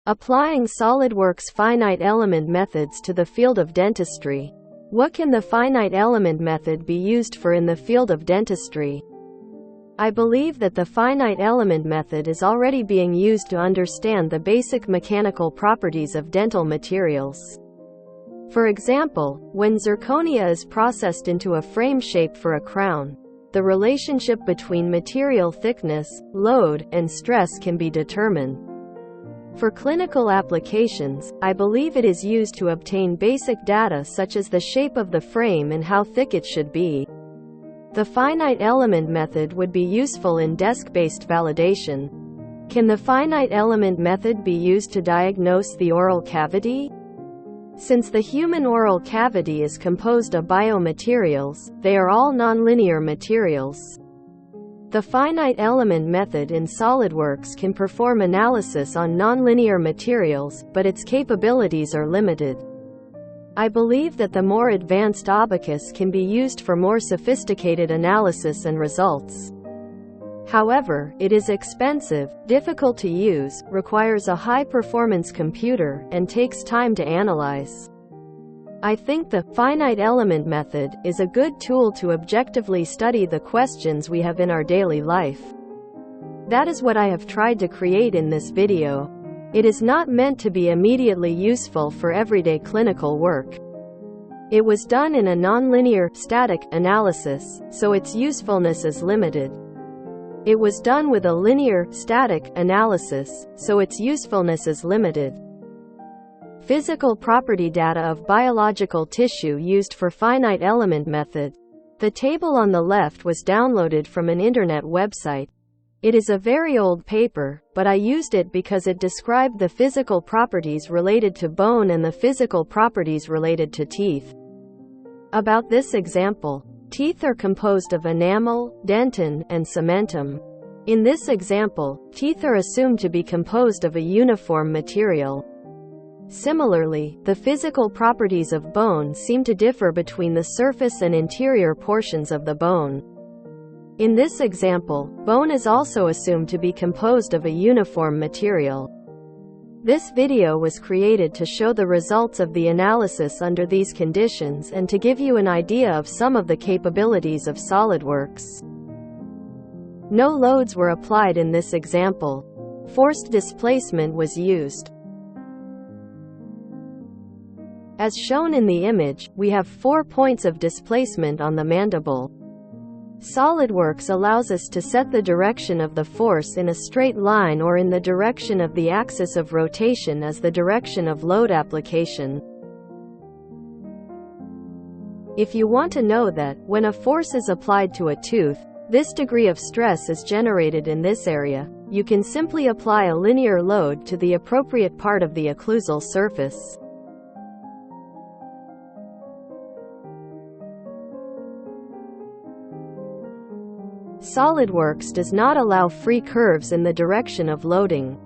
Applying SolidWorks finite element methods to the field of dentistry. What can the finite element method be used for in the field of dentistry? I believe that the finite element method is already being used to understand the basic mechanical properties of dental materials. For example, when zirconia is processed into a frame shape for a crown, the relationship between material thickness, load, and stress can be determined. For clinical applications, I believe it is used to obtain basic data such as the shape of the frame and how thick it should be. The finite element method would be useful in desk-based validation. Can the finite element method be used to diagnose the oral cavity? Since the human oral cavity is composed of biomaterials, they are all nonlinear materials. The finite element method in SolidWorks can perform analysis on nonlinear materials, but its capabilities are limited. I believe that the more advanced abacus can be used for more sophisticated analysis and results. However, it is expensive, difficult to use, requires a high-performance computer, and takes time to analyze. I think the finite element method is a good tool to objectively study the questions we have in our daily life. That is what I have tried to create in this video. It is not meant to be immediately useful for everyday clinical work. It was done in a nonlinear, static analysis, so its usefulness is limited. It was done with a linear, static analysis, so its usefulness is limited. Physical property data of biological tissue used for finite element method. The table on the left was downloaded from an internet website. It is a very old paper, but I used it because it described the physical properties related to bone and the physical properties related to teeth. About this example, teeth are composed of enamel, dentin, and cementum. In this example, teeth are assumed to be composed of a uniform material. Similarly, the physical properties of bone seem to differ between the surface and interior portions of the bone. In this example, bone is also assumed to be composed of a uniform material. This video was created to show the results of the analysis under these conditions and to give you an idea of some of the capabilities of SolidWorks. No loads were applied in this example. Forced displacement was used. As shown in the image, we have 4 points of displacement on the mandible. SolidWorks allows us to set the direction of the force in a straight line or in the direction of the axis of rotation as the direction of load application. If you want to know that, when a force is applied to a tooth, this degree of stress is generated in this area, you can simply apply a linear load to the appropriate part of the occlusal surface. SolidWorks does not allow free curves in the direction of loading.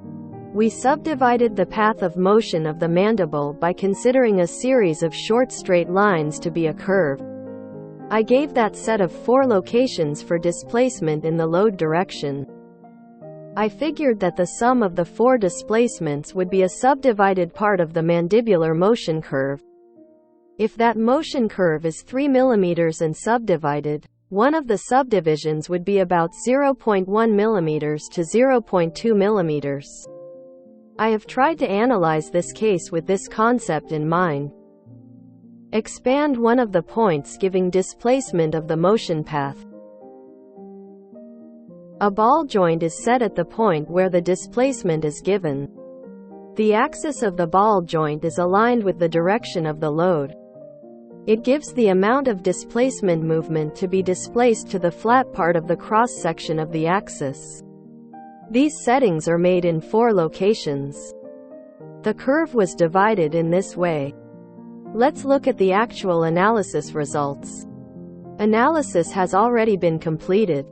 We subdivided the path of motion of the mandible by considering a series of short straight lines to be a curve. I gave that set of 4 locations for displacement in the load direction. I figured that the sum of the 4 displacements would be a subdivided part of the mandibular motion curve. If that motion curve is 3 mm and subdivided, one of the subdivisions would be about 0.1 mm to 0.2 mm. I have tried to analyze this case with this concept in mind. Expand one of the points giving displacement of the motion path. A ball joint is set at the point where the displacement is given. The axis of the ball joint is aligned with the direction of the load. It gives the amount of displacement movement to be displaced to the flat part of the cross-section of the axis. These settings are made in 4 locations. The curve was divided in this way. Let's look at the actual analysis results. Analysis has already been completed.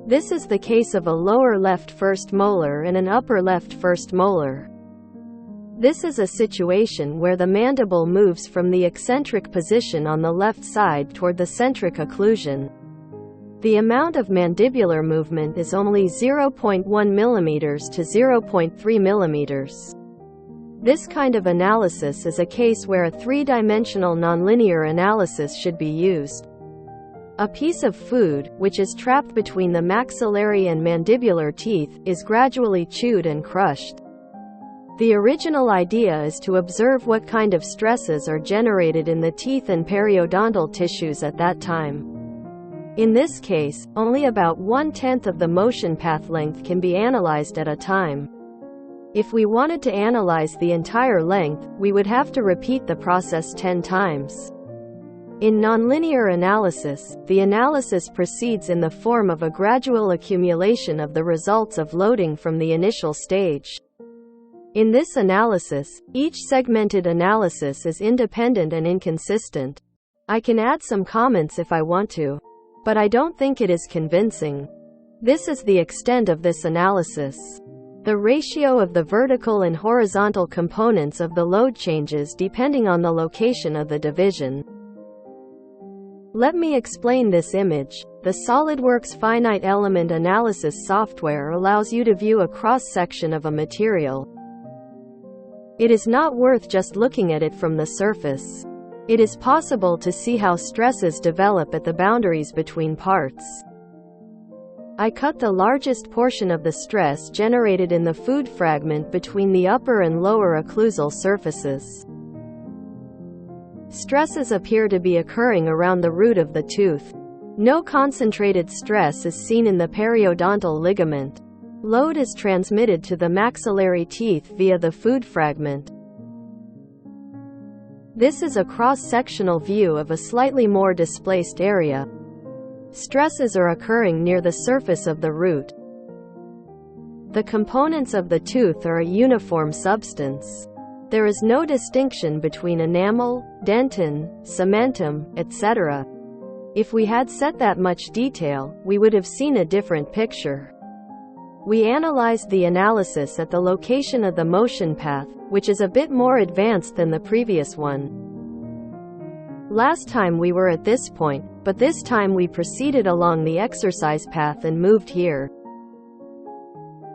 This is the case of a lower left first molar and an upper left first molar. This is a situation where the mandible moves from the eccentric position on the left side toward the centric occlusion. The amount of mandibular movement is only 0.1 mm to 0.3 mm. This kind of analysis is a case where a three-dimensional nonlinear analysis should be used. A piece of food, which is trapped between the maxillary and mandibular teeth, is gradually chewed and crushed. The original idea is to observe what kind of stresses are generated in the teeth and periodontal tissues at that time. In this case, only about 1/10 of the motion path length can be analyzed at a time. If we wanted to analyze the entire length, we would have to repeat the process 10 times. In nonlinear analysis, the analysis proceeds in the form of a gradual accumulation of the results of loading from the initial stage. In this analysis, each segmented analysis is independent and inconsistent. I can add some comments if I want to, but I don't think it is convincing. This is the extent of this analysis. The ratio of the vertical and horizontal components of the load changes depending on the location of the division. Let me explain this image. The SolidWorks finite element analysis software allows you to view a cross-section of a material. It is not worth just looking at it from the surface. It is possible to see how stresses develop at the boundaries between parts. I cut the largest portion of the stress generated in the food fragment between the upper and lower occlusal surfaces. Stresses appear to be occurring around the root of the tooth. No concentrated stress is seen in the periodontal ligament. Load is transmitted to the maxillary teeth via the food fragment. This is a cross-sectional view of a slightly more displaced area. Stresses are occurring near the surface of the root. The components of the tooth are a uniform substance. There is no distinction between enamel, dentin, cementum, etc. If we had set that much detail, we would have seen a different picture. We analyzed the analysis at the location of the motion path, which is a bit more advanced than the previous one. Last time we were at this point, but this time we proceeded along the exercise path and moved here.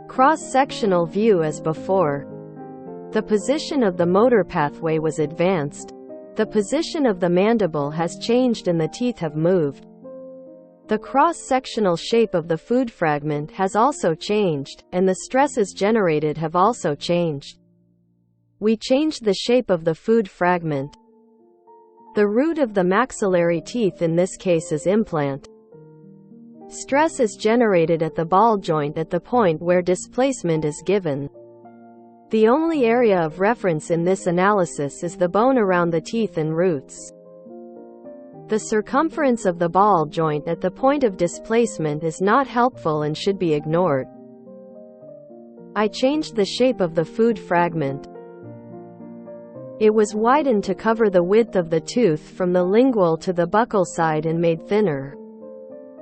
Cross-sectional view as before. The position of the motor pathway was advanced. The position of the mandible has changed and the teeth have moved. The cross-sectional shape of the food fragment has also changed, and the stresses generated have also changed. We changed the shape of the food fragment. The root of the maxillary teeth in this case is implant. Stress is generated at the ball joint at the point where displacement is given. The only area of reference in this analysis is the bone around the teeth and roots. The circumference of the ball joint at the point of displacement is not helpful and should be ignored. I changed the shape of the food fragment. It was widened to cover the width of the tooth from the lingual to the buccal side and made thinner.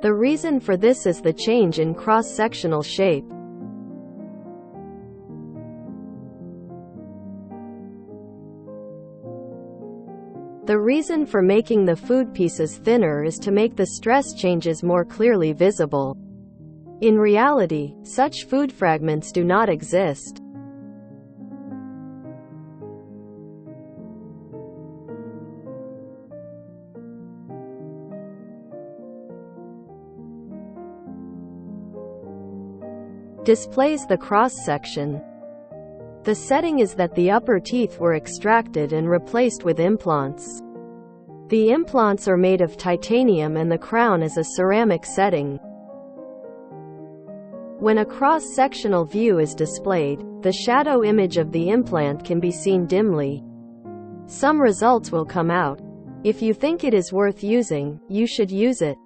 The reason for this is the change in cross-sectional shape. The reason for making the food pieces thinner is to make the stress changes more clearly visible. In reality, such food fragments do not exist. Displays the cross-section. The setting is that the upper teeth were extracted and replaced with implants. The implants are made of titanium and the crown is a ceramic setting. When a cross-sectional view is displayed, the shadow image of the implant can be seen dimly. Some results will come out. If you think it is worth using, you should use it.